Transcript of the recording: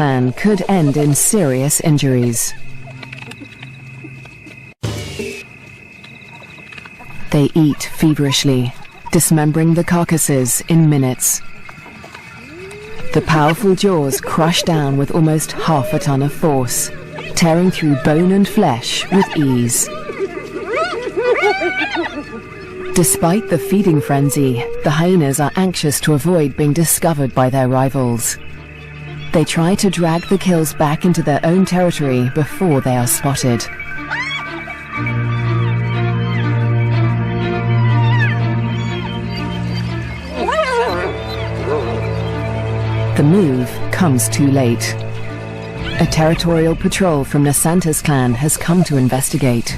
clan could end in serious injuries. They eat feverishly, dismembering the carcasses in minutes. The powerful jaws crush down with almost half a ton of force, tearing through bone and flesh with ease. Despite the feeding frenzy, the hyenas are anxious to avoid being discovered by their rivals. They try to drag the kills back into their own territory before they are spotted. The move comes too late. A territorial patrol from Nasanta's clan has come to investigate.